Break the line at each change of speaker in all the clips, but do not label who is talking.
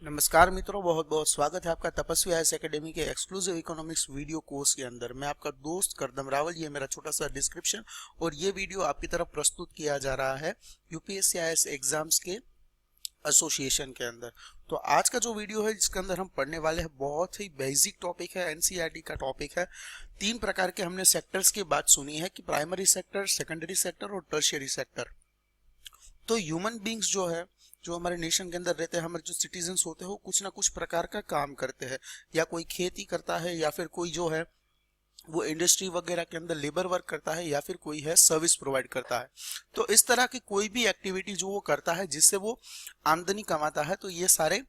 नमस्कार मित्रों, बहुत बहुत स्वागत है आपका तपस्वी आईएएस एकेडमी के एक्सक्लूसिव इकोनॉमिक्स वीडियो कोर्स के अंदर। मैं आपका दोस्त करदम रावल, ये मेरा छोटा सा डिस्क्रिप्शन और ये वीडियो आपकी तरफ प्रस्तुत किया जा रहा है यूपीएससी आईएएस एग्जाम्स के एसोसिएशन के अंदर। तो आज का जो वीडियो है जिसके अंदर हम पढ़ने वाले हैं, बहुत ही बेसिक टॉपिक है, एनसीईआरटी का टॉपिक है। 3 प्रकार के हमने सेक्टर्स की बात सुनी है कि प्राइमरी सेक्टर, सेकेंडरी सेक्टर और टर्शियरी सेक्टर। तो ह्यूमन बींग्स जो है, जो हमारे नेशन के अंदर रहते हैं, हमारे जो सिटीजन्स होते हैं, वो कुछ ना कुछ प्रकार का काम करते हैं। या कोई खेती करता है, या फिर कोई जो है वो इंडस्ट्री वगैरह के अंदर लेबर वर्क करता है, या फिर कोई है सर्विस प्रोवाइड करता है। तो इस तरह की कोई भी एक्टिविटी जो वो करता है जिससे वो आमदनी कमाता है, तो ये सारे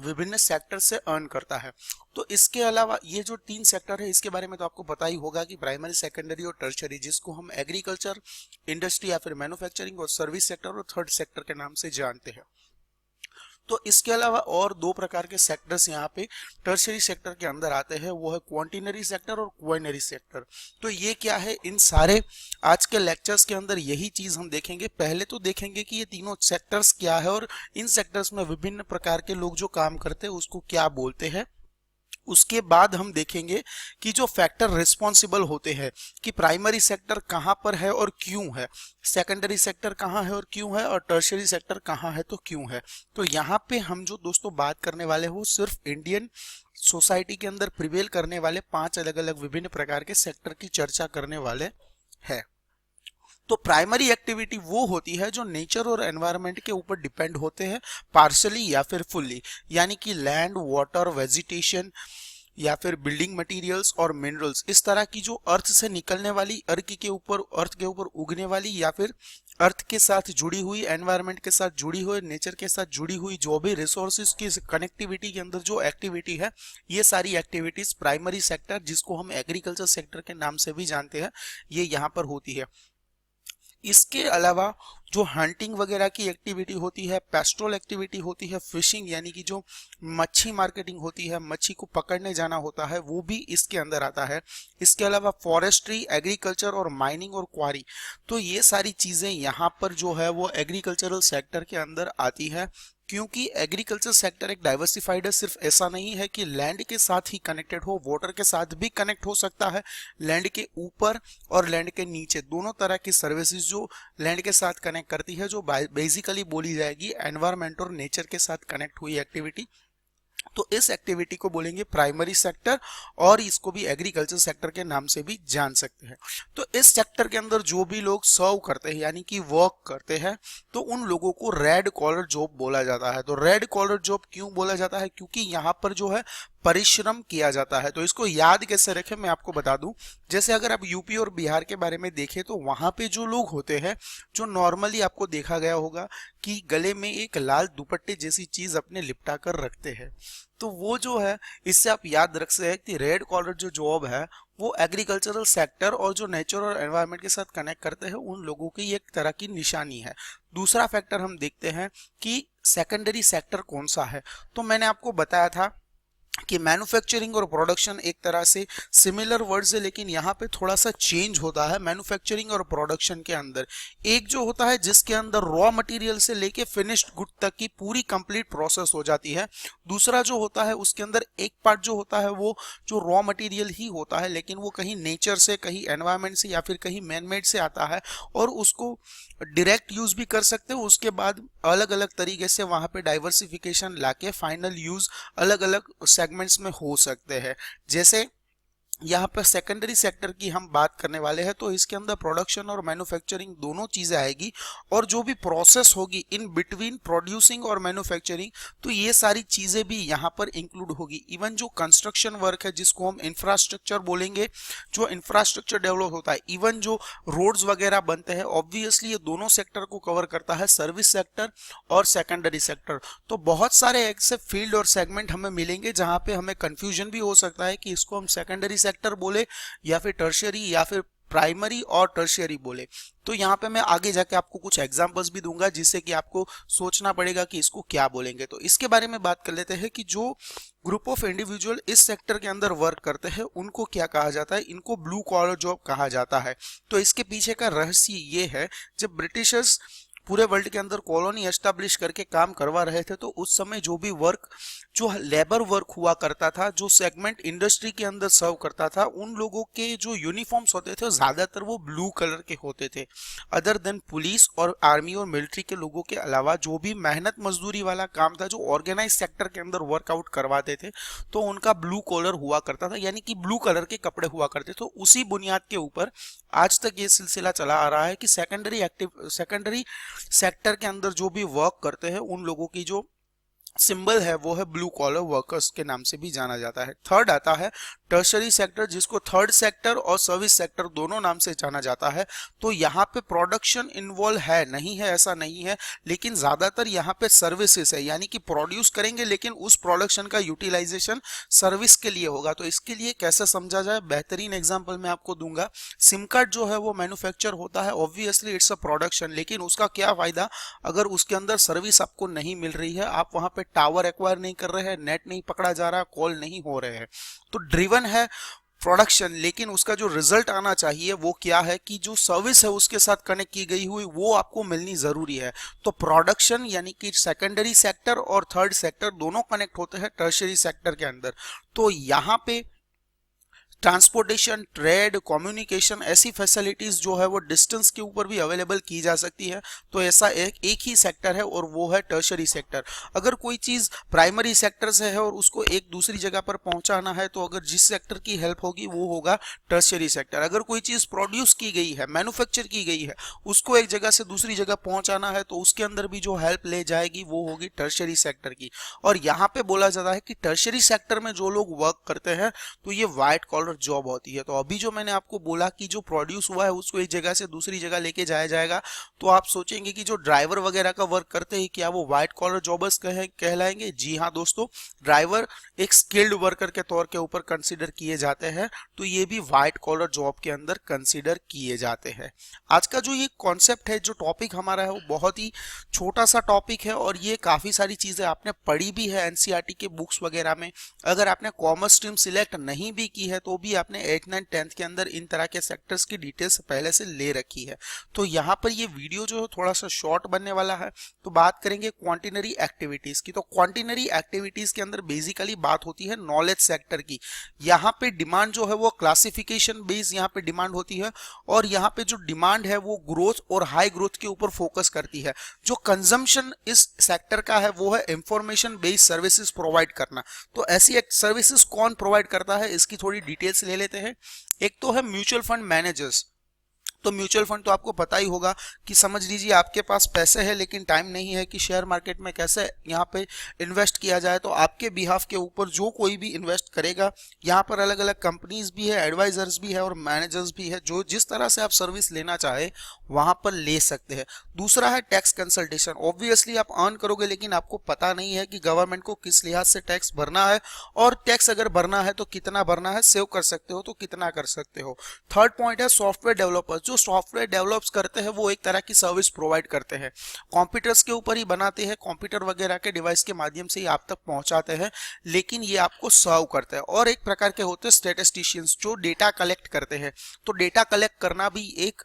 विभिन्न सेक्टर से अर्न करता है। तो इसके अलावा ये जो 3 सेक्टर है, इसके बारे में तो आपको पता ही होगा कि प्राइमरी, सेकेंडरी और टर्शियरी, जिसको हम एग्रीकल्चर, इंडस्ट्री या फिर मैन्युफैक्चरिंग और सर्विस सेक्टर और थर्ड सेक्टर के नाम से जानते हैं। तो इसके अलावा और 2 प्रकार के सेक्टर्स यहाँ पे टर्शियरी सेक्टर के अंदर आते हैं, वो है क्वांटिनरी सेक्टर और क्वाइनरी सेक्टर। तो ये क्या है, इन सारे आज के लेक्चर्स के अंदर यही चीज हम देखेंगे। पहले तो देखेंगे कि ये तीनों सेक्टर्स क्या है और इन सेक्टर्स में विभिन्न प्रकार के लोग जो काम करते हैं उसको क्या बोलते हैं। उसके बाद हम देखेंगे कि जो फैक्टर रिस्पॉन्सिबल होते हैं कि प्राइमरी सेक्टर कहां पर है और क्यों है, सेकेंडरी सेक्टर कहां है और क्यों है, और टर्शियरी सेक्टर कहां है तो क्यों है। तो यहाँ पे हम जो दोस्तों बात करने वाले हो, सिर्फ इंडियन सोसाइटी के अंदर प्रिवेल करने वाले 5 अलग अलग विभिन्न प्रकार के सेक्टर की चर्चा करने वाले हैं। तो प्राइमरी एक्टिविटी वो होती है जो नेचर और एनवायरनमेंट के ऊपर डिपेंड होते हैं, पार्शली या फिर फुल्ली, यानी कि लैंड, वाटर, वेजिटेशन या फिर बिल्डिंग मटेरियल्स और मिनरल्स। इस तरह की जो अर्थ से निकलने वाली, अर्थ के ऊपर उगने वाली, या फिर अर्थ के साथ जुड़ी हुई, एनवायरनमेंट के साथ जुड़ी हुई, नेचर के साथ जुड़ी हुई जो भी रिसोर्सेज की कनेक्टिविटी के अंदर जो एक्टिविटी है, ये सारी एक्टिविटीज प्राइमरी सेक्टर, जिसको हम एग्रीकल्चर सेक्टर के नाम से भी जानते हैं, ये यहाँ पर होती है। इसके अलावा जो हंटिंग वगैरह की एक्टिविटी होती है, पेस्ट्रोल एक्टिविटी होती है, फिशिंग यानी कि जो मच्छी मार्केटिंग होती है, मच्छी को पकड़ने जाना होता है, वो भी इसके अंदर आता है। इसके अलावा फॉरेस्ट्री, एग्रीकल्चर और माइनिंग और क्वारी, तो ये सारी चीजें यहाँ पर जो है वो एग्रीकल्चरल सेक्टर के अंदर आती है। क्योंकि एग्रीकल्चर सेक्टर एक डाइवर्सिफाइड है, सिर्फ ऐसा नहीं है कि लैंड के साथ ही कनेक्टेड हो, वाटर के साथ भी कनेक्ट हो सकता है। लैंड के ऊपर और लैंड के नीचे दोनों तरह की सर्विसेज जो लैंड के साथ कनेक्ट करती है, जो बेसिकली बोली जाएगी एनवायरमेंट और नेचर के साथ कनेक्ट हुई एक्टिविटी, तो इस एक्टिविटी को बोलेंगे प्राइमरी सेक्टर, और इसको भी एग्रीकल्चर सेक्टर के नाम से भी जान सकते हैं। तो इस सेक्टर के अंदर जो भी लोग सर्व करते हैं यानी कि वर्क करते हैं, तो उन लोगों को रेड कॉलर जॉब बोला जाता है। तो रेड कॉलर जॉब क्यों बोला जाता है? क्योंकि यहाँ पर जो है परिश्रम किया जाता है। तो इसको याद कैसे रखें, मैं आपको बता दूं। जैसे अगर आप यूपी और बिहार के बारे में देखें, तो वहां पे जो लोग होते हैं, जो नॉर्मली आपको देखा गया होगा कि गले में एक लाल दुपट्टे जैसी चीज अपने लिपटा कर रखते हैं, तो वो जो है, इससे आप याद रख सकते हैं कि रेड कॉलर जो जॉब है वो एग्रीकल्चरल सेक्टर और जो नेचर और एनवायरनमेंट के साथ कनेक्ट करते हैं उन लोगों की एक तरह की निशानी है। दूसरा फैक्टर हम देखते हैं कि सेकेंडरी सेक्टर कौन सा है। तो मैंने आपको बताया था कि मैन्युफैक्चरिंग और प्रोडक्शन एक तरह से सिमिलर वर्ड्स है, लेकिन यहाँ पे थोड़ा सा चेंज होता है। मैन्युफैक्चरिंग और प्रोडक्शन के अंदर एक जो होता है जिसके अंदर रॉ मटेरियल से लेके फिनिश्ड गुड तक की पूरी कंप्लीट प्रोसेस हो जाती है। दूसरा जो होता है उसके अंदर एक पार्ट जो होता है वो जो रॉ मटेरियल ही होता है, लेकिन वो कहीं नेचर से, कहीं एनवायरमेंट से या फिर कहीं मैनमेड से आता है, और उसको डायरेक्ट यूज भी कर सकते हो। उसके बाद अलग अलग तरीके से वहां पे डाइवर्सिफिकेशन लाके फाइनल यूज अलग अलग सेगमेंट्स में हो सकते हैं। जैसे यहाँ पर सेकेंडरी सेक्टर की हम बात करने वाले हैं, तो इसके अंदर प्रोडक्शन और मैन्युफैक्चरिंग दोनों चीजें आएगी, और जो भी प्रोसेस होगी इन बिटवीन प्रोड्यूसिंग और मैन्युफैक्चरिंग, तो ये सारी चीजें भी यहाँ पर इंक्लूड होगी। इवन जो कंस्ट्रक्शन वर्क है, जिसको हम इंफ्रास्ट्रक्चर बोलेंगे, जो इंफ्रास्ट्रक्चर डेवलप होता है, इवन जो रोड्स वगैरह बनते हैं, ऑब्वियसली ये दोनों सेक्टर को कवर करता है, सर्विस सेक्टर और सेकेंडरी सेक्टर। तो बहुत सारे ऐसे फील्ड और सेगमेंट हमें मिलेंगे जहां पे हमें कंफ्यूजन भी हो सकता है कि इसको हम सेकेंडरी सेक्टर बोले या फिर टर्शियरी या फिर प्राइमरी और टर्शियरी बोले। तो यहाँ पे मैं आगे जाके आपको कुछ एग्जांपल्स भी दूंगा जिससे कि आपको सोचना पड़ेगा कि इसको क्या बोलेंगे। तो इसके बारे में बात कर लेते हैं कि जो ग्रुप ऑफ इंडिविजुअल इस सेक्टर के अंदर वर्क करते हैं उनको क्या कहा जाता है। इनको ब्लू कॉलर जॉब कहा जाता है। तो इसके पीछे का रहस्य ये है, जब ब्रिटिशर्स पूरे वर्ल्ड के अंदर कॉलोनी एस्टैब्लिश करके काम करवा रहे थे, तो उस समय जो भी वर्क, जो लेबर वर्क हुआ करता था, जो सेगमेंट इंडस्ट्री के अंदर सर्व करता था, उन लोगों के जो यूनिफॉर्म्स होते थे ज्यादातर वो ब्लू कलर के होते थे। अदर देन पुलिस और आर्मी और मिलिट्री के लोगों के अलावा जो भी मेहनत मजदूरी वाला काम था, जो ऑर्गेनाइज सेक्टर के अंदर वर्कआउट करवाते थे, तो उनका ब्लू कॉलर हुआ करता था, यानी कि ब्लू कलर के कपड़े हुआ करते। तो उसी बुनियाद के ऊपर आज तक ये सिलसिला चला आ रहा है कि सेकेंडरी सेक्टर के अंदर जो भी वर्क करते हैं उन लोगों की जो सिंबल है वो है ब्लू कॉलर वर्कर्स के नाम से भी जाना जाता है। थर्ड आता है टर्शरी सेक्टर, जिसको थर्ड सेक्टर और सर्विस सेक्टर दोनों नाम से जाना जाता है। तो यहाँ पे प्रोडक्शन इन्वॉल्व है, नहीं है ऐसा नहीं है, लेकिन ज्यादातर यहाँ पे सर्विसेज है, यानी कि प्रोड्यूस करेंगे लेकिन उस प्रोडक्शन का यूटिलाइजेशन सर्विस के लिए होगा। तो इसके लिए कैसे समझा जाए, बेहतरीन एग्जाम्पल मैं आपको दूंगा। सिम कार्ड जो है वो मैन्युफैक्चर होता है, ऑब्वियसली इट्स अ प्रोडक्शन, लेकिन उसका क्या फायदा अगर उसके अंदर सर्विस आपको नहीं मिल रही है, आप वहां पे टावर एक्वायर नहीं कर रहे हैं, नेट नहीं पकड़ा जा रहा, कॉल नहीं हो रहे हैं। तो ड्रिवन है प्रोडक्शन, लेकिन उसका जो रिजल्ट आना चाहिए वो क्या है कि जो सर्विस है उसके साथ कनेक्ट की गई हुई वो आपको मिलनी जरूरी है। तो प्रोडक्शन यानी कि सेकेंडरी सेक्टर और थर्ड सेक्टर दोनों कनेक्ट होते हैं टर्शियरी सेक्टर के अंदर। तो यहाँ पे ट्रांसपोर्टेशन, ट्रेड, कम्युनिकेशन, ऐसी फैसिलिटीज जो है वो डिस्टेंस के ऊपर भी अवेलेबल की जा सकती है। तो ऐसा एक ही सेक्टर है और वो है टर्शरी सेक्टर। अगर कोई चीज प्राइमरी सेक्टर से है और उसको एक दूसरी जगह पर पहुंचाना है, तो अगर जिस सेक्टर की हेल्प होगी वो होगा टर्शरी सेक्टर। अगर कोई चीज प्रोड्यूस की गई है, मैन्युफैक्चर की गई है, उसको एक जगह से दूसरी जगह पहुंचाना है, तो उसके अंदर भी जो हेल्प ले जाएगी वो होगी टर्शरी सेक्टर की। और यहाँ पे बोला जाता है कि टर्शरी सेक्टर में जो लोग वर्क करते हैं तो ये व्हाइट कॉलर जॉब होती है। तो अभी जो मैंने आपको बोला कि जो प्रोड्यूस हुआ है उसको एक जगह से दूसरी जगह लेके जाया जाएगा, तो आप सोचेंगे कि जो ड्राइवर वगैरह का वर्क करते हैं क्या वो व्हाइट कॉलर जॉबर्स कहलाएंगे? जी हाँ दोस्तों, ड्राइवर एक स्किल्ड वर्कर के तौर के ऊपर कंसीडर किए जाते हैं, तो ये भी व्हाइट कॉलर जॉब के अंदर कंसीडर किए जाते हैं। आज का जो ये कॉन्सेप्ट है, जो टॉपिक हमारा है, वो बहुत ही छोटा सा टॉपिक है और ये काफी सारी चीजें आपने पढ़ी भी है एनसीईआरटी के बुक्स वगैरह में। अगर आपने कॉमर्स स्ट्रीम सिलेक्ट नहीं भी की है तो भी आपने 8, 9, 10th के अंदर इन तरह के सेक्टर्स की डिटेल्स पहले से ले रखी है। तो यहाँ पर ये वीडियो जो है थोड़ा सा शॉर्ट बनने वाला है। तो बात करेंगे क्वांटिनरी एक्टिविटीज की। तो क्वांटिनरी एक्टिविटीज के अंदर बेसिकली बात होती है नॉलेज सेक्टर की। यहाँ पे डिमांड जो है वो क्लासिफिकेशन बेस्ड यहाँ पे डिमांड होती है, और यहाँ पे जो डिमांड है वो ग्रोथ और हाई ग्रोथ के ऊपर फोकस करती है। जो कंजम्पशन इस सेक्टर का है वो है इंफॉर्मेशन बेस्ड सर्विसेज प्रोवाइड करना। तो ऐसी सर्विसेज कौन प्रोवाइड करता है, इसकी थोड़ी डिटेल्स ले लेते हैं। एक तो है म्यूचुअल फंड मैनेजर्स। तो म्यूचुअल फंड तो आपको पता ही होगा कि समझ लीजिए आपके पास पैसे है लेकिन टाइम नहीं है कि शेयर मार्केट में कैसे यहाँ पे इन्वेस्ट किया जाए, तो आपके बिहाफ के ऊपर जो कोई भी इन्वेस्ट करेगा, यहाँ पर अलग अलग कंपनीज भी है, एडवाइजर्स भी है और मैनेजर्स भी है, जो जिस तरह से आप सर्विस लेना चाहे वहां पर ले सकते हैं। दूसरा है टैक्स कंसल्टेशन। ऑब्वियसली आप अर्न करोगे लेकिन आपको पता नहीं है कि गवर्नमेंट को किस लिहाज से टैक्स भरना है, और टैक्स अगर भरना है तो कितना भरना है, सेव कर सकते हो तो कितना कर सकते हो। थर्ड पॉइंट है सॉफ्टवेयर डेवलपर्स। जो सॉफ्टवेयर डेवलप्स करते हैं वो एक तरह की सर्विस प्रोवाइड करते हैं, कंप्यूटर्स के ऊपर ही बनाते हैं, कंप्यूटर वगैरह के डिवाइस के माध्यम से ही आप तक पहुंचाते हैं, लेकिन ये आपको सर्व करते हैं। और एक प्रकार के होते हैं स्टैटिस्टिशियंस, जो डेटा कलेक्ट करते हैं। तो डेटा कलेक्ट करना भी एक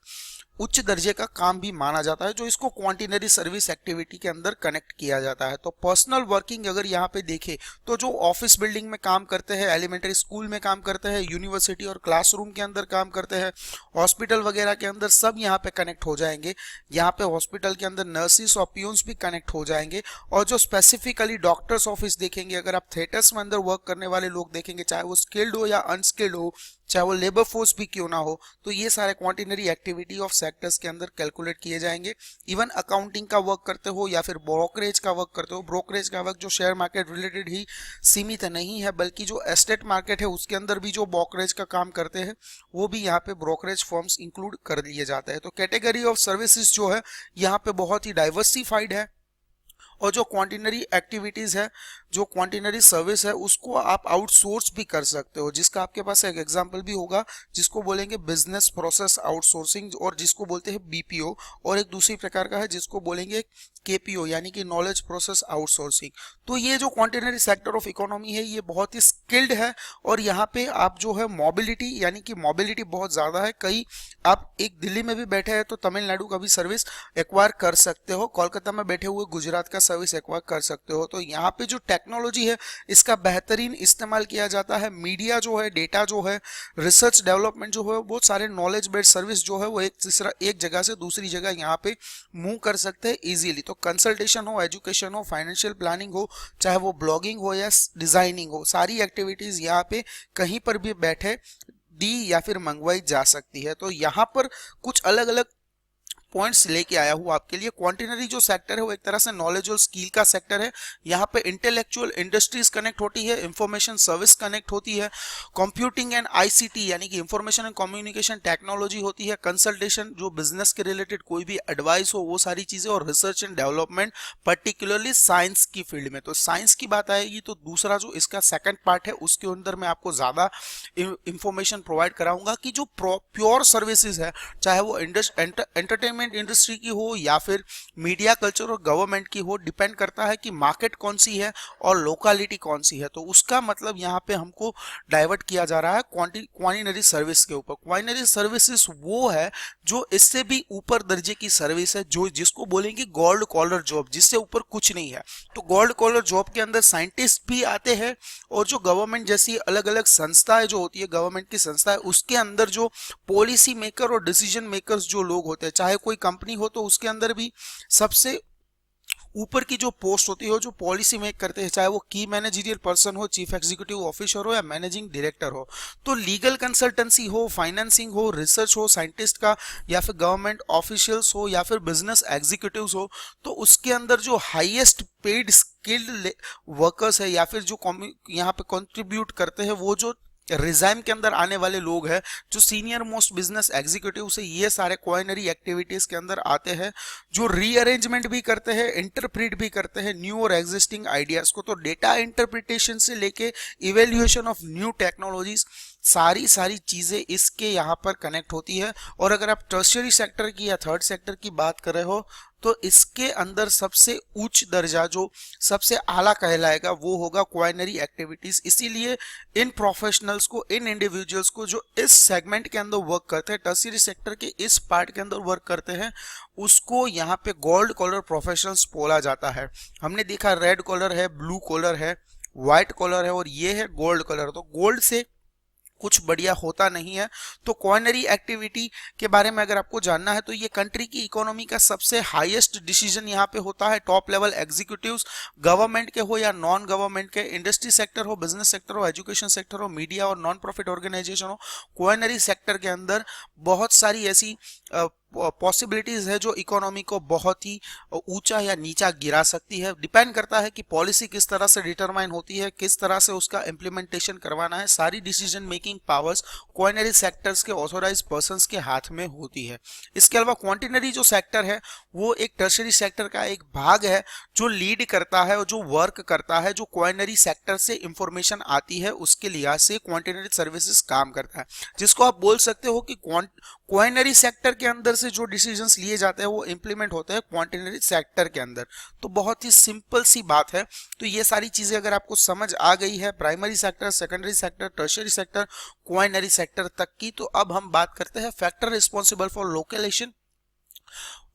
उच्च दर्जे का काम भी माना जाता है, जो इसको क्वांटिनरी सर्विस एक्टिविटी के अंदर कनेक्ट किया जाता है। तो पर्सनल वर्किंग अगर यहाँ पे देखें तो जो ऑफिस बिल्डिंग में काम करते हैं, एलिमेंट्री स्कूल में काम करते हैं, यूनिवर्सिटी और क्लासरूम के अंदर काम करते हैं, हॉस्पिटल वगैरह के अंदर, सब यहाँ पे कनेक्ट हो जाएंगे। यहाँ पे हॉस्पिटल के अंदर नर्सिस और पियून्स भी कनेक्ट हो जाएंगे। और जो स्पेसिफिकली डॉक्टर्स ऑफिस देखेंगे, अगर आप थिएटर्स में अंदर वर्क करने वाले लोग देखेंगे, चाहे वो स्किल्ड हो या अनस्किल्ड हो, चाहे वो लेबर फोर्स भी क्यों ना हो, तो ये सारे क्वांटिनरी एक्टिविटी ऑफ सेक्टर्स के अंदर कैलकुलेट किए जाएंगे। इवन अकाउंटिंग का वर्क करते हो या फिर ब्रोकरेज का वर्क करते हो, ब्रोकरेज का वर्क जो शेयर मार्केट रिलेटेड ही सीमित नहीं है, बल्कि जो एस्टेट मार्केट है उसके अंदर भी जो ब्रोकरेज का काम करते हैं वो भी यहाँ पे ब्रोकरेज फर्म्स इंक्लूड कर लिए जाते हैं। तो कैटेगरी ऑफ सर्विसेज जो है यहाँ पे बहुत ही डाइवर्सिफाइड है। और जो क्वांटिनरी एक्टिविटीज है, जो क्वांटिनरी सर्विस है, उसको आप आउटसोर्स भी कर सकते हो, जिसका आपके पास एक एग्जांपल भी होगा, जिसको बोलेंगे बिजनेस प्रोसेस आउटसोर्सिंग, और जिसको बोलते हैं बीपीओ, और एक दूसरी प्रकार का है जिसको बोलेंगे केपीओ यानी कि नॉलेज प्रोसेस आउटसोर्सिंग। तो ये जो क्वांटिनरी सेक्टर ऑफ इकोनॉमी है ये बहुत ही स्किल्ड है, और यहाँ पे आप जो है मोबिलिटी यानी कि मोबिलिटी बहुत ज़्यादा है। कई आप एक दिल्ली में भी बैठे हैं तो तमिलनाडु का भी सर्विस एक्वायर कर सकते हो, कोलकाता में बैठे हुए गुजरात का सर्विस एक्वायर कर सकते हो। तो यहाँ पे जो टेक्नोलॉजी है इसका बेहतरीन इस्तेमाल किया जाता है। मीडिया जो है, डेटा जो है, रिसर्च डेवलपमेंट जो है, बहुत सारे नॉलेज बेस्ड सर्विस जो है वो एक जगह से दूसरी जगह यहाँ पे मूव कर सकते हैं इजीली। तो कंसल्टेशन हो, एजुकेशन हो, फाइनेंशियल प्लानिंग हो, चाहे वो ब्लॉगिंग हो या डिजाइनिंग हो, सारी एक्टिविटीज यहाँ पे कहीं पर भी बैठे दी या फिर मंगवाई जा सकती है। तो यहाँ पर कुछ अलग अलग पॉइंट्स लेके आया हूँ आपके लिए। क्वांटिनरी जो सेक्टर है वो एक तरह से नॉलेज और स्किल का सेक्टर है। यहाँ पे इंटेलेक्चुअल इंडस्ट्रीज कनेक्ट होती है, इंफॉर्मेशन सर्विस कनेक्ट होती है, कंप्यूटिंग एंड आईसीटी यानी कि इंफॉर्मेशन एंड कम्युनिकेशन टेक्नोलॉजी होती है, कंसल्टेशन जो बिजनेस के रिलेटेड कोई भी एडवाइस हो वो सारी चीजें, और research and development particularly science की फील्ड में। तो साइंस की बात आएगी तो दूसरा जो इसका सेकंड पार्ट है उसके अंदर मैं आपको ज्यादा इंफॉर्मेशन प्रोवाइड कराऊंगा कि जो प्योर सर्विसेज है, चाहे वो एंटरटेनमेंट इंडस्ट्री की हो या फिर मीडिया कल्चर और गवर्नमेंट की हो, डिपेंड करता है कि मार्केट कौन सी है और लोकालिटी कौन सी है। तो उसका मतलब यहाँ पे हमको डाइवर्ट किया जा रहा है क्वानिनरी सर्विस के ऊपर। क्वानिनरी सर्विसेज वो है जो इससे भी ऊपर दर्जे की सर्विस है, जो जिसको बोलेंगे गोल्ड कॉलर जॉब, जिससे ऊपर कुछ नहीं है। तो गोल्ड कॉलर जॉब के अंदर साइंटिस्ट भी आते हैं, और जो गवर्नमेंट जैसी अलग अलग संस्थाएं जो होती है, गवर्नमेंट की संस्थाएं, उसके अंदर जो पॉलिसी मेकर और डिसीजन मेकर्स जो लोग होते हैं, चाहे कोई कंपनी हो तो उसके अंदर भी सबसे ऊपर की जो पोस्ट होती है जो पॉलिसी मेक करते हैं, चाहे वो की मैनेजरियल पर्सन हो, चीफ एग्जीक्यूटिव ऑफिसर हो या मैनेजिंग डायरेक्टर हो। तो लीगल कंसल्टेंसी हो, फाइनेंसिंग हो, रिसर्च हो, साइंटिस्ट का, या फिर गवर्नमेंट ऑफिशियल्स हो, या फिर बिजनेस एग्जीक्यूटिव्स हो, तो उसके अंदर जो हाईएस्ट पेड स्किल्ड वर्कर्स है या फिर जो यहाँ पे कंट्रीब्यूट करते हैं, वो जो रिजाइम के अंदर आने वाले लोग हैं, जो सीनियर मोस्ट बिजनेस एग्जीक्यूटिव से, ये सारे क्वाइनरी एक्टिविटीज के अंदर आते हैं, जो रीअरेंजमेंट भी करते हैं, इंटरप्रेट भी करते हैं न्यू और एग्जिस्टिंग आइडियाज को। तो डेटा इंटरप्रिटेशन से लेके इवेल्युएशन ऑफ न्यू टेक्नोलॉजीज, सारी चीजें इसके यहाँ पर कनेक्ट होती है। और अगर आप टर्शियरी सेक्टर की या थर्ड सेक्टर की बात कर रहे हो तो इसके अंदर सबसे उच्च दर्जा जो सबसे आला कहलाएगा वो होगा क्वाइनरी एक्टिविटीज। इसीलिए इन प्रोफेशनल्स को, इन इंडिविजुअल्स को जो इस सेगमेंट के अंदर वर्क करते हैं, टर्शियरी सेक्टर के इस पार्ट के अंदर वर्क करते हैं, उसको यहाँ पे गोल्ड कॉलर प्रोफेशनल्स बोला जाता है। हमने देखा रेड कॉलर है, ब्लू कॉलर है, व्हाइट कॉलर है, और ये है गोल्ड कॉलर। तो गोल्ड से कुछ बढ़िया होता नहीं है। तो क्वाइनरी एक्टिविटी के बारे में अगर आपको जानना है तो ये कंट्री की इकोनॉमी का सबसे हाईएस्ट डिसीजन यहाँ पे होता है। टॉप लेवल एग्जीक्यूटिव्स, गवर्नमेंट के हो या नॉन गवर्नमेंट के, इंडस्ट्री सेक्टर हो, बिजनेस सेक्टर हो, एजुकेशन सेक्टर हो, मीडिया और नॉन प्रॉफिट ऑर्गेनाइजेशन हो, क्वाइनरी सेक्टर के अंदर बहुत सारी ऐसी पॉसिबिलिटीज है जो इकोनॉमी को बहुत ही ऊंचा या नीचा गिरा सकती है। डिपेंड करता है कि पॉलिसी किस तरह से डिटरमाइन होती है, किस तरह से उसका इम्प्लीमेंटेशन करवाना है। सारी डिसीजन मेकिंग पावर्स क्वाइनरी सेक्टर्स के ऑथोराइज पर्संस के हाथ में होती है। इसके अलावा क्वांटिनरी जो सेक्टर है वो एक टर्शियरी सेक्टर का एक भाग है जो लीड करता है और जो वर्क करता है, जो क्वाइनरी सेक्टर से इंफॉर्मेशन आती है उसके लिहाज से क्वांटिनरी सर्विसेज काम करता है, जिसको आप बोल सकते हो कि क्वाइनरी सेक्टर के अंदर से जो डिसीजंस लिए जाते हैं वो इंप्लीमेंट होते हैं क्वांटिनरी सेक्टर के अंदर। तो बहुत ही सिंपल सी बात है। तो ये सारी चीजें अगर आपको समझ आ गई है, primary sector, secondary sector, tertiary sector, quinary sector तक की, तो अब हम बात करते हैं factor responsible for location,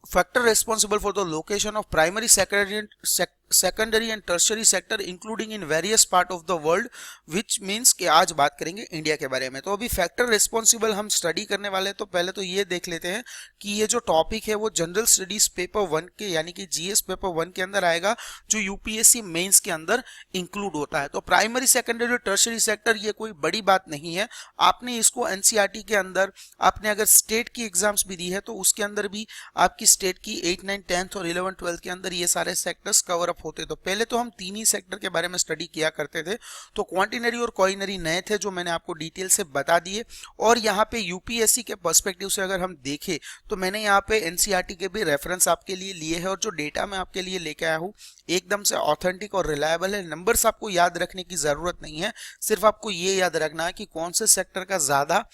factor responsible for the location of primary, secondary and tertiary sector including in various part of the world, which means कि आज बात करेंगे इंडिया के बारे में। तो अभी फैक्टर रिस्पॉन्सिबल हम स्टडी करने वाले हैं, तो पहले तो ये देख लेते हैं कि ये जो टॉपिक है वो जनरल स्टडीज पेपर 1 के यानी कि जीएस पेपर 1 के अंदर आएगा, जो यूपीएससी मेंस के अंदर इंक्लूड होता है। तो प्राइमरी, सेकेंडरी और टर्शियरी सेक्टर ये कोई बड़ी बात नहीं है। आपने इसको एनसीईआरटी के अंदर, आपने अगर स्टेट की एग्जाम्स भी दी है तो उसके अंदर भी आपकी स्टेट की 8, 9, 10th और 11, 12 के अंदर ये सारे सेक्टर्स कवर अप होते तो पहले तो हम तीन ही सेक्टर के बारे में स्टडी किया करते थे। तो क्वांटिनरी और क्वाइनरी नए थे जो मैंने आपको डिटेल से बता दिए। और यहाँ पे यूपीएससी के पर्सपेक्टिव से अगर हम देखें तो मैंने यहाँ पे एनसीईआरटी के भी रेफरेंस आपके लिए लिए हैं, और जो डेटा मैं आपके लिए लेके आया हूँ एकदम से ऑथेंटिक और रिलायबल है। नंबर्स आपको याद रखने की जरूरत नहीं है, सिर्फ आपको ये याद रखना है कि कौन से सेक्टर का ज्यादा,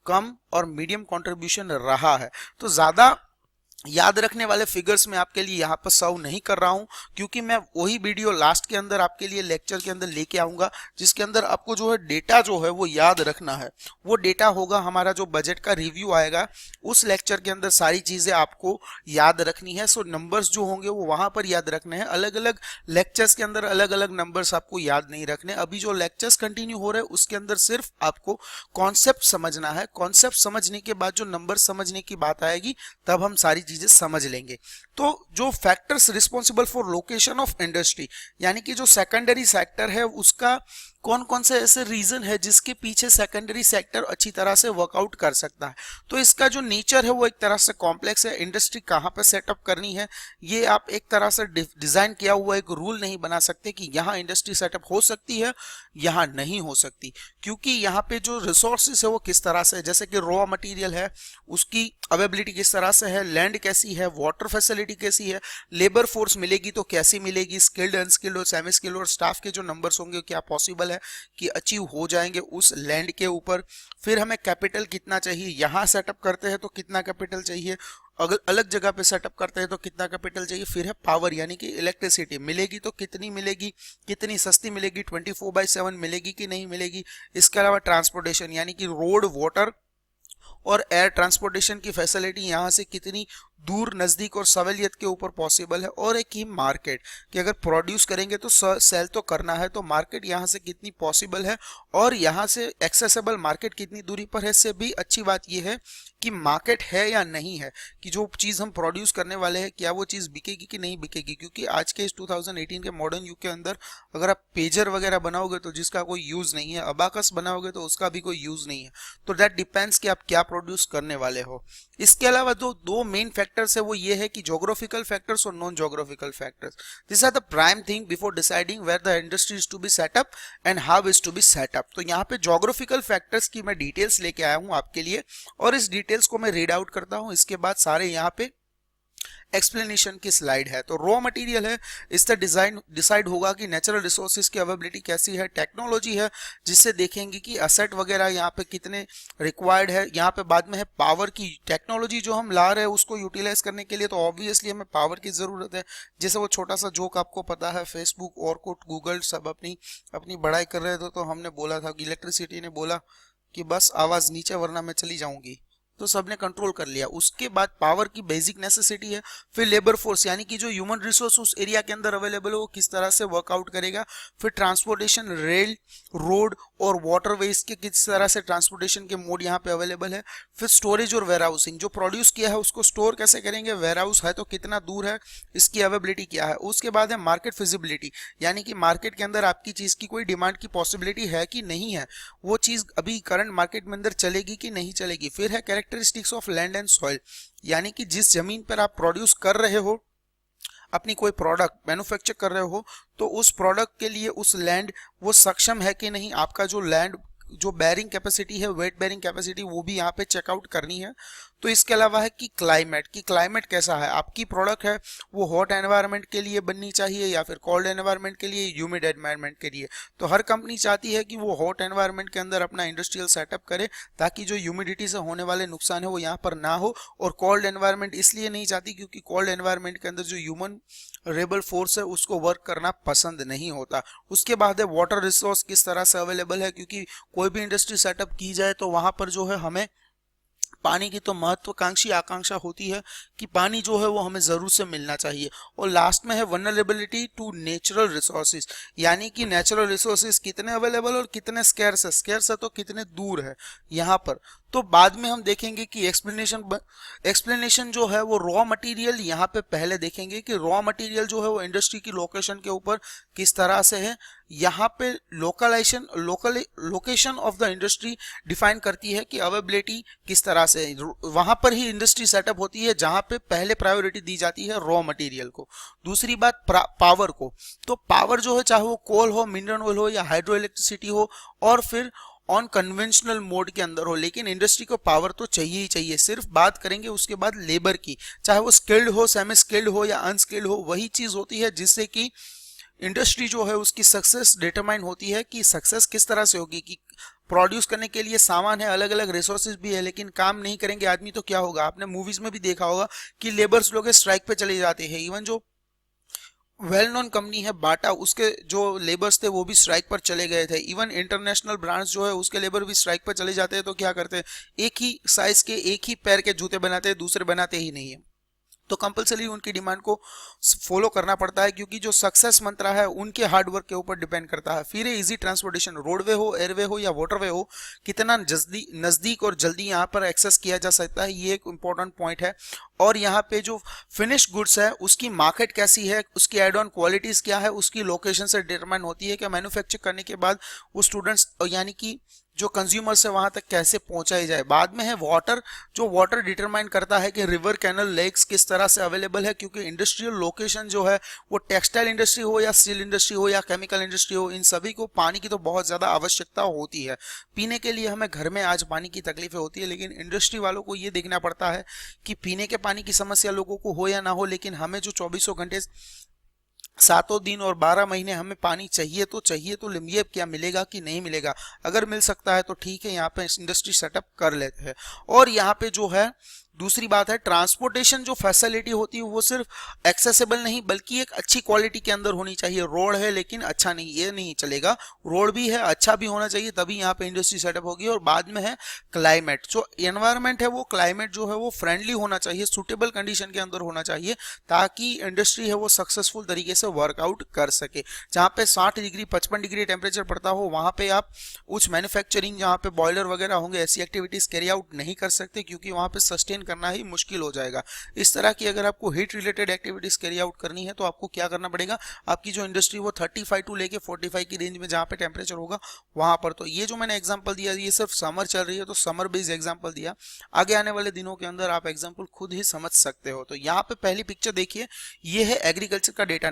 कम और मीडियम कंट्रीब्यूशन रहा है। तो ज्यादा याद रखने वाले फिगर्स मैं आपके लिए यहाँ पर सर्व नहीं कर रहा हूँ, क्योंकि मैं वही वीडियो लास्ट के अंदर आपके लिए लेक्चर के अंदर लेके आऊंगा जिसके अंदर आपको जो है डेटा जो है वो याद रखना है। वो डेटा होगा हमारा जो बजट का रिव्यू आएगा, उस लेक्चर के अंदर सारी चीजें आपको याद रखनी है। सो नंबर्स जो होंगे वो वहां पर याद रखने हैं, अलग अलग लेक्चर्स के अंदर अलग अलग नंबर्स आपको याद नहीं रखने। अभी जो लेक्चर्स कंटिन्यू हो रहे हैं उसके अंदर सिर्फ आपको कॉन्सेप्ट समझना है। कॉन्सेप्ट समझने के बाद जो नंबर समझने की बात आएगी तब हम सारी चीजें समझ लेंगे। तो जो factors responsible for location of industry, यानी कि जो सेकेंडरी सेक्टर है उसका कौन कौन से ऐसे रीजन है जिसके पीछे सेकेंडरी सेक्टर अच्छी तरह से वर्कआउट कर सकता है। तो इसका जो नेचर है वो एक तरह से कॉम्प्लेक्स है। इंडस्ट्री कहाँ पे सेटअप करनी है ये आप एक तरह से डिजाइन किया हुआ एक रूल नहीं बना सकते कि यहाँ इंडस्ट्री सेटअप हो सकती है, यहाँ नहीं हो सकती, क्योंकि यहाँ पे जो रिसोर्सेस है वो किस तरह से है, जैसे कि रॉ मटेरियल है उसकी अवेबिलिटी किस तरह से है, लैंड कैसी है, वाटर फैसिलिटी कैसी है, लेबर फोर्स मिलेगी तो कैसी मिलेगी, स्किल्ड अनस्किल्ड और सेमी स्किल्ड और स्टाफ के जो नंबर्स होंगे क्या पॉसिबल है कि अचीव हो जाएंगे उस लैंड के ऊपर। फिर हमें कैपिटल कितना चाहिए, यहां सेटअप करते हैं तो कितना कैपिटल चाहिए, अगर अलग जगह पे सेटअप करते हैं तो कितना कैपिटल चाहिए। फिर है पावर, यानी कि इलेक्ट्रिसिटी मिलेगी तो कितनी मिलेगी, कितनी सस्ती मिलेगी, 24/7 मिलेगी कि नहीं मिलेगी। इसके अलावा ट्रांसपोर्टेशन, यानी कि रोड, वाटर और एयर ट्रांसपोर्टेशन की फैसिलिटी यहाँ से कितनी दूर, नजदीक और सवलियत के ऊपर पॉसिबल है। और एक ही मार्केट कि अगर प्रोड्यूस करेंगे तो सेल तो करना है, तो मार्केट यहाँ से कितनी पॉसिबल है और यहाँ से एक्सेसिबल मार्केट कितनी दूरी पर है। इससे भी अच्छी बात यह है कि मार्केट है या नहीं है, कि जो चीज़ हम प्रोड्यूस करने वाले हैं क्या वो चीज़ बिकेगी कि नहीं बिकेगी। क्योंकि आज के इस 2018 के मॉडर्न युग के अंदर अगर आप पेजर वगैरह बनाओगे तो जिसका कोई यूज़ नहीं है, अबाकस बनाओगे तो उसका भी कोई यूज़ नहीं है। तो दैट डिपेंड्स कि आप क्या प्रोड्यूस करने वाले हो। इसके अलावा जो दो मेन फैक्टर्स है वो ये है कि ज्योग्राफिकल फैक्टर्स और non geographical factors. This are the prime thing before deciding where the industry is to be set up and how is to be set up. तो यहाँ पे ज्योग्राफिकल फैक्टर्स की मैं डिटेल्स लेके आया हूँ आपके लिए, और इस डिटेल्स को मैं रीड आउट करता हूँ। इसके बाद सारे यहाँ पे एक्सप्लेनेशन की स्लाइड है। तो रॉ मटेरियल है, इससे डिसाइड होगा कि नेचुरल रिसोर्सेज की अवेलेबिलिटी कैसी है। टेक्नोलॉजी है जिससे देखेंगे कि असेट वगैरह यहाँ पे कितने रिक्वायर्ड है। यहाँ पे बाद में है पावर की, टेक्नोलॉजी जो हम ला रहे हैं उसको यूटिलाइज करने के लिए तो ऑब्वियसली हमें पावर की जरूरत है। जैसे वो छोटा सा जोक आपको पता है, फेसबुक, ऑरकुट, गूगल सब अपनी बढ़ाई कर रहे थे तो हमने बोला था कि इलेक्ट्रिसिटी ने बोला कि बस आवाज नीचे वरना मैं चली जाऊंगी, तो सबने कंट्रोल कर लिया। उसके बाद पावर की बेसिक नेसेसिटी है। फिर लेबर फोर्स, यानी कि जो ह्यूमन रिसोर्स उस एरिया के अंदर अवेलेबल हो वो किस तरह से वर्कआउट करेगा। फिर ट्रांसपोर्टेशन, रेल, रोड और वाटरवेज के किस तरह से ट्रांसपोर्टेशन के मोड यहाँ पे अवेलेबल है। फिर स्टोरेज और वेयरहाउसिंग, जो प्रोड्यूस किया है उसको स्टोर कैसे करेंगे, वेयरहाउस है तो कितना दूर है, इसकी अवेलेबिलिटी क्या है। उसके बाद है मार्केट फिजिबिलिटी, यानी कि मार्केट के अंदर आपकी चीज की कोई डिमांड की पॉसिबिलिटी है कि नहीं है, वो चीज अभी करंट मार्केट में अंदर चलेगी कि नहीं चलेगी। फिर है characteristics of land and soil, यानी कि जिस जमीन पर आप प्रोड्यूस कर रहे हो, अपनी कोई प्रोडक्ट मैन्युफैक्चर कर रहे हो, तो उस प्रोडक्ट के लिए उस लैंड वो सक्षम है कि नहीं। आपका जो लैंड जो बेयरिंग कैपेसिटी है, वेट बेयरिंग कैपेसिटी, वो भी यहाँ पे चेकआउट करनी है। तो इसके अलावा है कि क्लाइमेट कैसा है, आपकी प्रोडक्ट है वो हॉट एनवायरनमेंट के लिए बननी चाहिए या फिर कोल्ड एनवायरनमेंट के लिए, ह्यूमिड एनवायरनमेंट के लिए। तो हर कंपनी चाहती है कि वो हॉट एनवायरनमेंट के अंदर अपना इंडस्ट्रियल सेटअप करे ताकि जो ह्यूमिडिटी से होने वाले नुकसान है वो यहाँ पर ना हो। और कोल्ड एनवायरनमेंट इसलिए नहीं चाहती क्योंकि कोल्ड एनवायरनमेंट के अंदर जो ह्यूमन रेबल फोर्स है उसको वर्क करना पसंद नहीं होता। उसके बाद है वाटर रिसोर्स किस तरह से अवेलेबल है, क्योंकि कोई भी इंडस्ट्री सेटअप की जाए तो वहां पर जो है हमें पानी की तो महत्वाकांक्षी आकांक्षा होती है कि पानी जो है वो हमें जरूर से मिलना चाहिए। और लास्ट में है वल्नरेबिलिटी टू नेचुरल रिसोर्सेज, यानी कि नेचुरल रिसोर्सेज कितने अवेलेबल और कितने स्कैर्स है तो कितने दूर है यहाँ पर। तो बाद में हम देखेंगे कि एक्सप्लेनेशन जो है वो रॉ मटेरियल यहाँ पे पहले देखेंगे कि रॉ मटेरियल जो है वो इंडस्ट्री की लोकेशन के ऊपर किस तरह से है। यहाँ पे location of the industry define करती है कि अवेलेबिलिटी किस तरह से है। वहां पर ही इंडस्ट्री सेटअप होती है जहां पे पहले प्रायोरिटी दी जाती है रॉ मटेरियल को। दूसरी बात पावर को, तो पावर जो है चाहे वो कोल हो, मिनरल ऑयल हो या हाइड्रो इलेक्ट्रिसिटी हो और फिर ऑन कन्वेंशनल मोड के अंदर हो, लेकिन इंडस्ट्री को पावर तो चाहिए ही चाहिए। सिर्फ बात करेंगे उसके बाद लेबर की, चाहे वो स्किल्ड हो, सेमी स्किल्ड हो या अनस्किल्ड हो, वही चीज होती है जिससे कि इंडस्ट्री जो है उसकी सक्सेस डिटरमाइन होती है कि सक्सेस किस तरह से होगी। कि प्रोड्यूस करने के लिए सामान है, अलग अलग रिसोर्सेज भी है, लेकिन काम नहीं करेंगे आदमी तो क्या होगा। आपने मूवीज में भी देखा होगा कि लेबर्स लोग स्ट्राइक पे चले जाते हैं। इवन जो वेल नोन कंपनी है बाटा, उसके जो लेबर्स थे वो भी स्ट्राइक पर चले गए थे। इवन इंटरनेशनल ब्रांड्स जो है उसके लेबर भी स्ट्राइक पर चले जाते हैं। तो क्या करते हैं, एक ही साइज के एक ही पैर के जूते बनाते हैं, दूसरे बनाते ही नहीं है। तो कंपलसरी उनकी डिमांड को फॉलो करना पड़ता है, क्योंकि जो सक्सेस मंत्रा है उनके हार्डवर्क के ऊपर डिपेंड करता है। फिर इजी ट्रांसपोर्टेशन, रोडवे हो, एयरवे हो या वाटरवे हो, कितना नजदीक और जल्दी यहाँ पर एक्सेस किया जा सकता है, ये एक इंपॉर्टेंट पॉइंट है। और यहाँ पे जो फिनिश गुड्स है उसकी मार्केट कैसी है, उसकी एड ऑन क्वालिटीज क्या है, उसकी लोकेशन से डिटरमाइन होती है कि मैन्युफैक्चर करने के बाद वो स्टूडेंट्स यानी कि जो कंज्यूमर्स है वहां तक कैसे पहुंचाई जाए। बाद में है वाटर, जो वाटर डिटरमाइन करता है कि रिवर, कैनल, लेक्स किस तरह से अवेलेबल है, क्योंकि इंडस्ट्रियल लोकेशन जो है वो टेक्सटाइल इंडस्ट्री हो या स्टील इंडस्ट्री हो या केमिकल इंडस्ट्री हो, इन सभी को पानी की तो बहुत ज्यादा आवश्यकता होती है। पीने के लिए हमें घर में आज पानी की तकलीफें होती है, लेकिन इंडस्ट्री वालों को ये देखना पड़ता है कि पीने के पानी की समस्या लोगों को हो या ना हो, लेकिन हमें जो 24 घंटे 7 दिन और 12 महीने हमें पानी चाहिए तो ये क्या मिलेगा कि नहीं मिलेगा। अगर मिल सकता है तो ठीक है, यहाँ पे इंडस्ट्री सेटअप कर लेते हैं। और यहाँ पे जो है दूसरी बात है, ट्रांसपोर्टेशन जो फैसिलिटी होती है वो सिर्फ एक्सेसिबल नहीं बल्कि एक अच्छी क्वालिटी के अंदर होनी चाहिए। रोड है लेकिन अच्छा नहीं, ये नहीं चलेगा। रोड भी है, अच्छा भी होना चाहिए, तभी यहाँ पे इंडस्ट्री सेटअप होगी। और बाद में है क्लाइमेट, जो एनवायरमेंट है वो क्लाइमेट जो है वो फ्रेंडली होना चाहिए, सुटेबल कंडीशन के अंदर होना चाहिए, ताकि इंडस्ट्री है वो सक्सेसफुल तरीके से वर्कआउट कर सके। जहाँ पे 60 डिग्री 55 डिग्री टेम्परेचर पड़ता हो वहां पे आप उच्च मैन्युफैक्चरिंग, जहाँ पे बॉयलर वगैरह होंगे, ऐसी एक्टिविटीज कैरी आउट नहीं कर सकते, क्योंकि वहां पे सस्टेन करना ही मुश्किल हो जाएगा। इस तरह की अगर आपको heat related activities carry out करनी है तो आपको क्या करना पड़ेगा, आपकी जो इंडस्ट्री वो 35 टू लेके 45 की रेंज में जहां पे टेम्परेचर होगा वहां पर। तो ये जो मैंने एग्जांपल दिया ये सिर्फ समर चल रही है तो समर बेस्ड एग्जांपल दिया, आगे आने वाले दिनों के अंदर आप एग्जांपल खुद ही समझ सकते हो। तो यहाँ पे पहली पिक्चर देखिए, ये है एग्रीकल्चर का डेटा।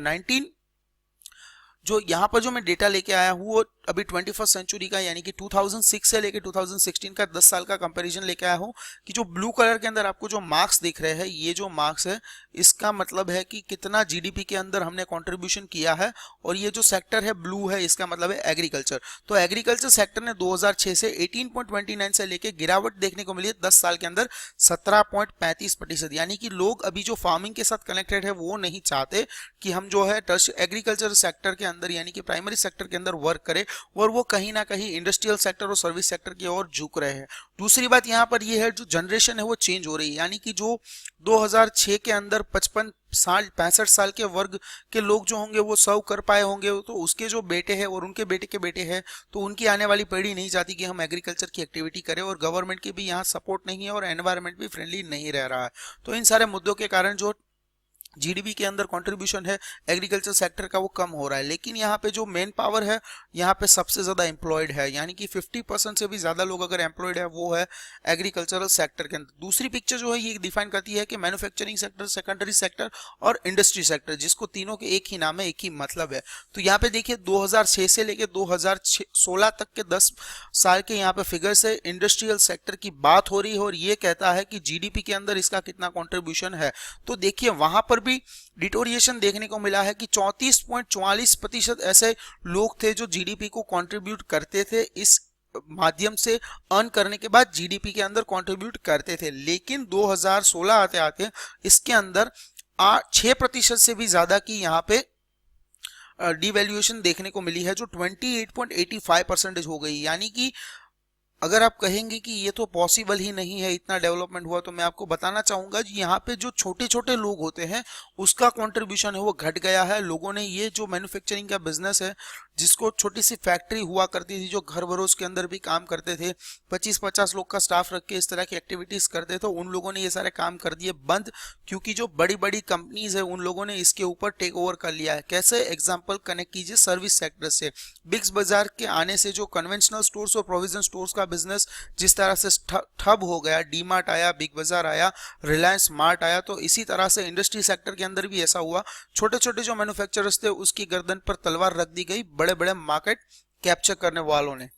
जो यहाँ पर जो मैं डेटा लेके आया हूँ वो अभी 21st सेंचुरी का, यानी कि 2006 से लेके 2016 का 10 साल का कंपैरिजन लेके आया हूँ। कि जो ब्लू कलर के अंदर आपको जो मार्क्स दिख रहे हैं, ये जो मार्क्स है इसका मतलब है कि कितना जीडीपी के अंदर हमने कंट्रीब्यूशन किया है। और ये जो सेक्टर है ब्लू है, इसका मतलब है एग्रीकल्चर। तो एग्रीकल्चर सेक्टर ने 2006 से 18.29 से लेके गिरावट देखने को मिली है 10 साल के अंदर 17.35%। यानी कि लोग अभी जो फार्मिंग के साथ कनेक्टेड है वो नहीं चाहते कि हम जो है एग्रीकल्चर सेक्टर के अंदर यानी कि प्राइमरी सेक्टर के अंदर वर्क करें, और वो कहीं ना कहीं इंडस्ट्रियल सेक्टर और सर्विस सेक्टर की ओर झुक रहे हैं। दूसरी बात यहाँ पर ये है, जो जनरेशन है वो चेंज हो रही है। यानी कि जो 2006 के अंदर 55 साल 65 साल के वर्ग के लोग जो होंगे वो सर्व कर पाए होंगे, तो उसके जो बेटे हैं और उनके बेटे के बेटे हैं, तो उनकी आने वाली पीढ़ी नहीं चाहती कि हम एग्रीकल्चर की एक्टिविटी करें, और गवर्नमेंट की भी यहाँ सपोर्ट नहीं है और एनवायरनमेंट भी फ्रेंडली नहीं रह रहा है। तो इन सारे मुद्दों के कारण जो जीडीपी के अंदर कंट्रीब्यूशन है एग्रीकल्चर सेक्टर का वो कम हो रहा है। लेकिन यहाँ पे जो मेन पावर है, यहाँ पे सबसे ज्यादा एम्प्लॉयड है, यानी कि 50% से भी ज्यादा लोग अगर एम्प्लॉयड है वो है एग्रीकल्चरल सेक्टर के अंदर। दूसरी पिक्चर जो है ये डिफाइन करती है कि मैन्युफैक्चरिंग सेक्टर, सेकेंडरी सेक्टर और इंडस्ट्री सेक्टर, जिसको तीनों के एक ही नाम है, एक ही मतलब है। तो यहाँ पे देखिए 2006 से लेके 2016 तक के 10 साल के यहाँ पे फिगर से इंडस्ट्रियल सेक्टर की बात हो रही है, और ये कहता है कि जीडीपी के अंदर इसका कितना कॉन्ट्रीब्यूशन है। तो देखिए वहां पर भी डिटोरिएशन देखने को मिला है कि 34.44% ऐसे लोग थे जो जीडीपी को कंट्रीब्यूट करते थे, इस माध्यम से अर्न करने के बाद जीडीपी के अंदर कंट्रीब्यूट करते थे। लेकिन 2016 आते आते इसके अंदर 6% से भी ज्यादा की यहाँ पे डिवैल्यूएशन देखने को मिली है, जो 28.85% हो गई। यानी कि अगर आप कहेंगे कि ये तो पॉसिबल ही नहीं है, इतना डेवलपमेंट हुआ, तो मैं आपको बताना चाहूंगा जी, यहाँ पे जो छोटे छोटे लोग होते हैं उसका कंट्रीब्यूशन है वो घट गया है। लोगों ने ये जो मैन्युफैक्चरिंग का बिजनेस है, जिसको छोटी सी फैक्ट्री हुआ करती थी, जो घर भरोस के अंदर भी काम करते थे, 25-50 लोग का स्टाफ रख के इस तरह की एक्टिविटीज करते थे, उन लोगों ने ये सारे काम कर दिए बंद, क्योंकि जो बड़ी बड़ी कंपनीज है उन लोगों ने इसके ऊपर टेक ओवर कर लिया है। कैसे? एग्जाम्पल कनेक्ट कीजिए सर्विस सेक्टर से। बिग्स बाजार के आने से जो कन्वेंशनल स्टोर्स और प्रोविजन स्टोर्स का बिजनेस जिस तरह से ठप हो गया, डी मार्ट आया, बिग बाजार आया, रिलायंस मार्ट आया, तो इसी तरह से इंडस्ट्री सेक्टर के अंदर भी ऐसा हुआ। छोटे छोटे जो मैन्युफैक्चरर्स थे उसकी गर्दन पर तलवार रख दी गई बड़े बड़े मार्केट कैप्चर करने वालों ने।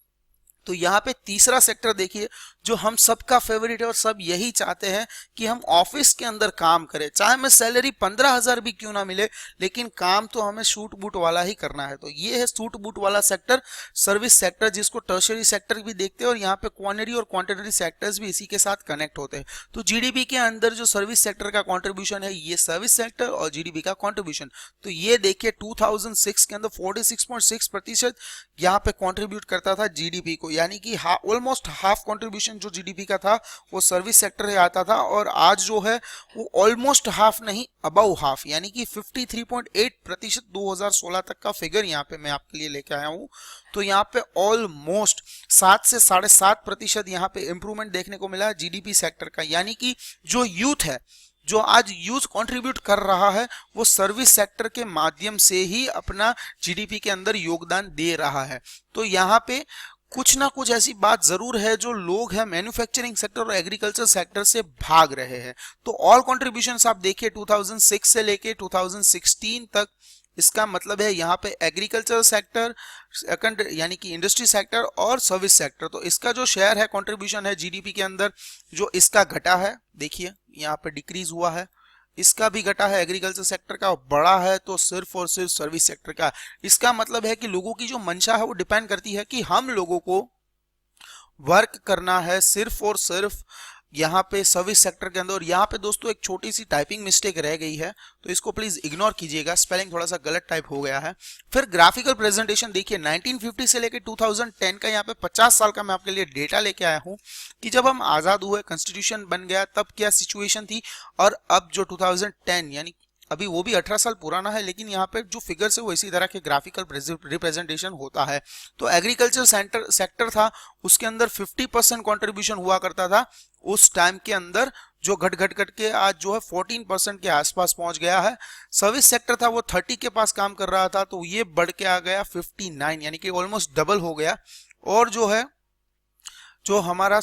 तो यहाँ पे तीसरा सेक्टर देखिए जो हम सबका फेवरेट है और सब यही चाहते हैं कि हम ऑफिस के अंदर काम करें, चाहे हमें सैलरी 15,000 भी क्यों ना मिले, लेकिन काम तो हमें सूट बूट वाला ही करना है। तो ये है सूट बूट वाला सेक्टर, सर्विस सेक्टर, जिसको टर्शियरी सेक्टर भी देखते हैं, और यहाँ पे क्वानिटी और क्वांटिटी सेक्टर्स भी इसी के साथ कनेक्ट होते हैं। तो जीडीपी के अंदर जो सर्विस सेक्टर का कॉन्ट्रीब्यूशन है, ये सर्विस सेक्टर और जीडीपी का कॉन्ट्रीब्यूशन, तो ये देखिए 2006 के अंदर 46.6% यहाँ पे कॉन्ट्रीब्यूट करता था जीडीपी को, यानी कि ऑलमोस्ट हाफ कंट्रीब्यूशन जो जीडीपी का था वो सर्विस सेक्टर से आता था, और आज जो है वो ऑलमोस्ट हाफ नहीं, अबव हाफ, यानी कि 53.8% 2016 तक का फिगर यहाँ पे मैं आपके लिए लेके आया हूँ। तो यहाँ पे ऑलमोस्ट 7 से 7.5% यहाँ पे इंप्रूवमेंट देखने को मिला है जीडीपी सेक्टर का, यानी कि जो यूथ है, जो आज यूथ कंट्रीब्यूट कर रहा है, वो सर्विस सेक्टर के माध्यम से ही अपना जीडीपी के अंदर योगदान दे रहा है। तो यहाँ पे कुछ ना कुछ ऐसी बात जरूर है, जो लोग हैं मैन्युफैक्चरिंग सेक्टर और एग्रीकल्चर सेक्टर से भाग रहे हैं। तो ऑल कंट्रीब्यूशंस आप देखिए 2006 से लेके 2016 तक, इसका मतलब है यहाँ पे एग्रीकल्चर सेक्टर, सेकंड यानी कि इंडस्ट्री सेक्टर और सर्विस सेक्टर, तो इसका जो शेयर है कंट्रीब्यूशन है जीडीपी के अंदर, जो इसका घटा है, देखिए यहाँ पे डिक्रीज हुआ है, इसका भी घटा है, एग्रीकल्चर सेक्टर का बड़ा है तो सिर्फ और सिर्फ सर्विस सेक्टर का। इसका मतलब है कि लोगों की जो मंशा है वो डिपेंड करती है कि हम लोगों को वर्क करना है सिर्फ और सिर्फ यहाँ पे सर्विस सेक्टर के अंदर। और यहाँ पे दोस्तों एक छोटी सी टाइपिंग मिस्टेक रह गई है, तो इसको प्लीज इग्नोर कीजिएगा, स्पेलिंग थोड़ा सा गलत टाइप हो गया है। फिर ग्राफिकल प्रेजेंटेशन देखिए 1950 से लेके 2010 का यहाँ पे 50 साल का मैं आपके लिए डेटा लेके आया हूँ कि जब हम आजाद हुए, कॉन्स्टिट्यूशन बन गया, तब क्या सिचुएशन थी, और अब जो 2010 यानी अभी वो भी 18 साल पुराना है, लेकिन यहाँ पे जो फिगर्स है वो इसी तरह के ग्राफिकल रिप्रेजेंटेशन होता है। तो एग्रीकल्चर सेक्टर था, उसके अंदर 50% कंट्रीब्यूशन हुआ करता था उस टाइम के अंदर, जो घट घट घट के आज जो है 14% के आसपास पहुंच गया है। सर्विस सेक्टर था वो 30 के पास काम कर रहा था, तो ये बढ़ के आ गया 59, यानी कि ऑलमोस्ट डबल हो गया। और जो है जो हमारा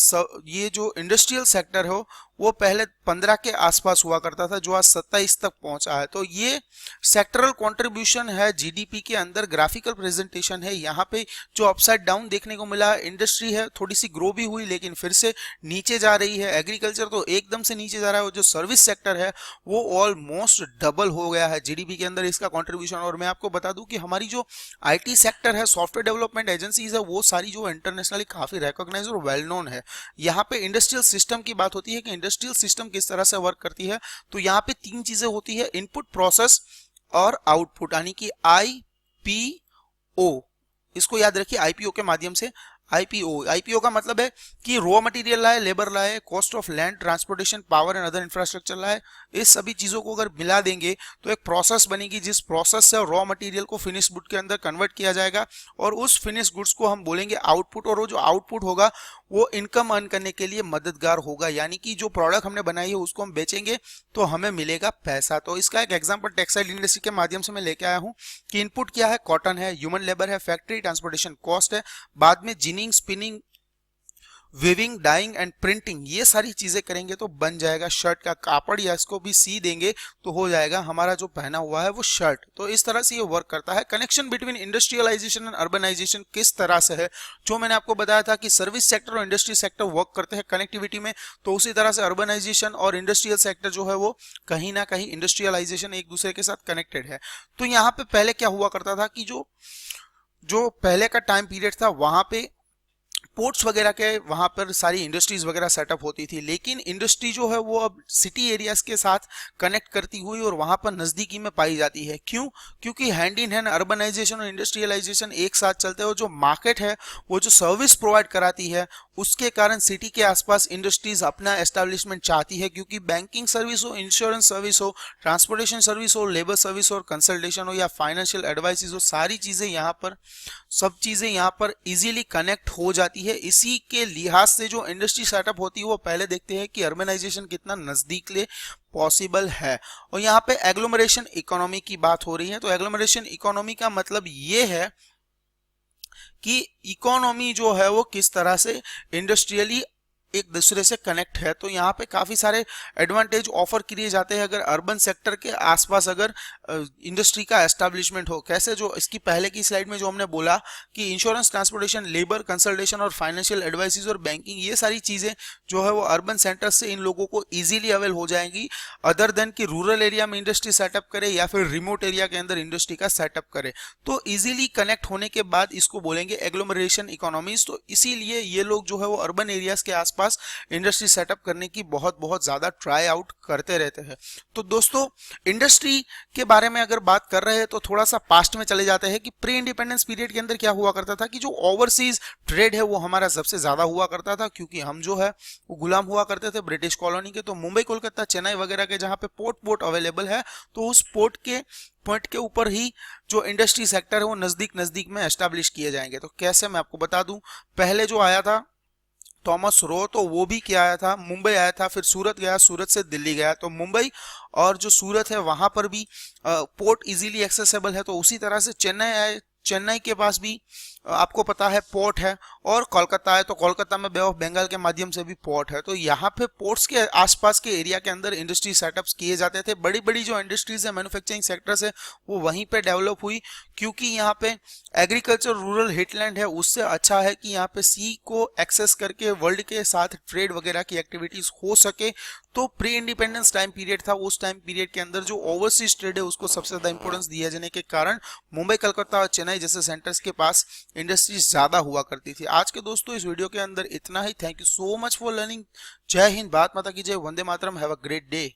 ये जो इंडस्ट्रियल सेक्टर हो वो पहले 15 के आसपास हुआ करता था, जो आज 27 तक पहुंचा है। तो ये सेक्टरल कंट्रीब्यूशन है जीडीपी के अंदर, ग्राफिकल प्रेजेंटेशन है। यहाँ पे जो अपसाइड डाउन देखने को मिला, इंडस्ट्री है थोड़ी सी ग्रो भी हुई लेकिन फिर से नीचे जा रही है, एग्रीकल्चर तो एकदम से नीचे जा रहा है, और जो सर्विस सेक्टर है वो ऑलमोस्ट डबल हो गया है जीडीपी के अंदर इसका कॉन्ट्रीब्यूशन। और मैं आपको बता दूं कि हमारी जो आईटी सेक्टर है, सॉफ्टवेयर डेवलपमेंट एजेंसीज है, वो सारी जो इंटरनेशनली काफी रिकॉग्नाइज और वेल नोन है। यहाँ पे इंडस्ट्रियल सिस्टम की बात होती है कि इंडस्ट्रियल सिस्टम किस तरह से वर्क करती है, तो यहाँ पे 3 चीजें होती है, इनपुट, प्रोसेस और आउटपुट, यानी कि आईपीओ। इसको याद रखिए, आईपीओ के माध्यम से। आईपीओ का मतलब है कि रॉ मटेरियल लाए, लेबर लाए, cost of land, transportation, power and other infrastructure लाए, इस सभी चीजों को अगर मिला देंगे तो एक प्रोसेस बनेगी, जिस प्रोसेस से रॉ मटेरियल को फिनिश गुड के अंदर कन्वर्ट किया जाएगा, और उस फिनिश गुड्स को हम बोलेंगे आउटपुट। और वो जो आउटपुट होगा वो इनकम अर्न करने के लिए मददगार होगा, यानी कि जो प्रोडक्ट हमने बनाई है उसको हम बेचेंगे तो हमें मिलेगा पैसा। तो इसका एक एग्जांपल टेक्सटाइल इंडस्ट्री के माध्यम से मैं लेके आया हूं कि इनपुट क्या है, कॉटन है, ह्यूमन लेबर है, फैक्ट्री, ट्रांसपोर्टेशन कॉस्ट है, बाद में ginning, spinning, weaving, dyeing and printing, ये सारी चीजें करेंगे तो बन जाएगा शर्ट का कापड़, या इसको भी सी देंगे तो हो जाएगा हमारा जो पहना हुआ है वो शर्ट। तो इस तरह से ये वर्क करता है। Connection between industrialisation and urbanisation किस तरह से है, जो मैंने आपको बताया था कि सर्विस सेक्टर और इंडस्ट्री सेक्टर वर्क करते हैं कनेक्टिविटी में, तो उसी तरह से अर्बनाइजेशन और इंडस्ट्रियल सेक्टर जो है वो कहीं ना कहीं इंडस्ट्रियलाइजेशन एक दूसरे के साथ कनेक्टेड है। तो यहाँ पे पहले क्या हुआ करता था कि जो पहले का टाइम पीरियड था, वहां पे पोर्ट्स वगैरह के वहाँ पर सारी इंडस्ट्रीज वगैरह सेटअप होती थी, लेकिन इंडस्ट्री जो है वो अब सिटी एरियाज के साथ कनेक्ट करती हुई और वहाँ पर नज़दीकी में पाई जाती है। क्यों? क्योंकि हैंड इन हैंड अर्बनाइजेशन और इंडस्ट्रियलाइजेशन एक साथ चलते हैं और जो मार्केट है वो जो सर्विस प्रोवाइड कराती है उसके कारण सिटी के आसपास इंडस्ट्रीज अपना एस्टेब्लिशमेंट चाहती है, क्योंकि बैंकिंग सर्विस हो, इंश्योरेंस सर्विस हो, ट्रांसपोर्टेशन सर्विस हो, लेबर सर्विस हो और कंसल्टेशन हो या फाइनेंशियल एडवाइस हो, सारी चीज़ें यहाँ पर सब चीज़ें यहाँ पर इजीली कनेक्ट हो जाती है। इसी के लिहाज से जो इंडस्ट्री सेटअप होती है वो पहले देखते हैं कि अर्बनाइजेशन कितना नज़दीक ले पॉसिबल है। और यहाँ पे एग्लोमरेशन इकोनॉमी की बात हो रही है, तो एग्लोमरेशन इकोनॉमी का मतलब ये है कि इकोनॉमी जो है वो किस तरह से इंडस्ट्रियली एक दूसरे से कनेक्ट है। तो यहाँ पे काफ़ी सारे एडवांटेज ऑफर किए जाते हैं अगर अर्बन सेक्टर के आसपास अगर इंडस्ट्री का एस्टेब्लिशमेंट हो। कैसे? जो इसकी पहले की स्लाइड में जो हमने बोला कि इंश्योरेंस, ट्रांसपोर्टेशन, लेबर, कंसल्टेशन और फाइनेंशियल एडवाइसेस और बैंकिंग, ये सारी चीज़ें जो है वो अर्बन सेंटर से इन लोगों को ईजिली अवेल हो जाएंगी, अदर देन कि रूरल एरिया में इंडस्ट्री सेटअप करे या फिर रिमोट एरिया के अंदर इंडस्ट्री का सेटअप करे। तो ईजिली कनेक्ट होने के बाद इसको बोलेंगे एग्लोमरेशन इकोनॉमीज। तो इसीलिए ये लोग जो है वो अर्बन एरियाज के आसपास इंडस्ट्री सेटअप करने की बहुत ज्यादा ट्राई आउट करते रहते हैं। तो दोस्तों, इंडस्ट्री के बारे में अगर बात कर रहे हैं तो थोड़ा सा पास्ट में चले जाते हैं कि प्री इंडिपेंडेंस पीरियड के अंदर क्या हुआ करता था कि जो ओवरसीज ट्रेड है वो हमारा सबसे ज्यादा हुआ करता था, क्योंकि हम जो है वो गुलाम हुआ करते थे ब्रिटिश कॉलोनी के। तो मुंबई, कोलकाता, चेन्नई वगैरह के जहां पे पोर्ट अवेलेबल है तो उस पोर्ट के पॉइंट के ऊपर ही जो इंडस्ट्री सेक्टर है वो नजदीक में एस्टेब्लिश किए जाएंगे। तो कैसे, मैं आपको बता दूं, पहले जो आया था थॉमस रो, तो वो भी क्या आया था, मुंबई आया था, फिर सूरत गया, सूरत से दिल्ली गया। तो मुंबई और जो सूरत है वहां पर भी पोर्ट इजीली एक्सेसिबल है। तो उसी तरह से चेन्नई आए, चेन्नई के पास भी आपको पता है पोर्ट है, और कोलकाता है तो कोलकाता में बे ऑफ बंगाल के माध्यम से भी पोर्ट है। तो यहाँ पे पोर्ट्स के आसपास के एरिया के अंदर इंडस्ट्री सेटअप्स किए जाते थे। बड़ी बड़ी जो इंडस्ट्रीज है, मैन्युफैक्चरिंग सेक्टर्स है, वो वहीं पे डेवलप हुई, क्योंकि यहाँ पे एग्रीकल्चर रूरल हिटलैंड है। उससे अच्छा है कि यहाँ पे सी को एक्सेस करके वर्ल्ड के साथ ट्रेड वगैरह की एक्टिविटीज हो सके। तो प्री इंडिपेंडेंस टाइम पीरियड था, उस टाइम पीरियड के अंदर जो ओवरसीज ट्रेड है उसको सबसे ज्यादा इंपॉर्टेंस दिया जाने के कारण मुंबई, कलकत्ता और चेन्नई जैसे सेंटर्स के पास इंडस्ट्रीज ज्यादा हुआ करती थी। आज के दोस्तों इस वीडियो के अंदर इतना ही। Thank you so much for learning. जय हिंद, भारत माता की जय, वंदे मातरम, हैव अ ग्रेट डे।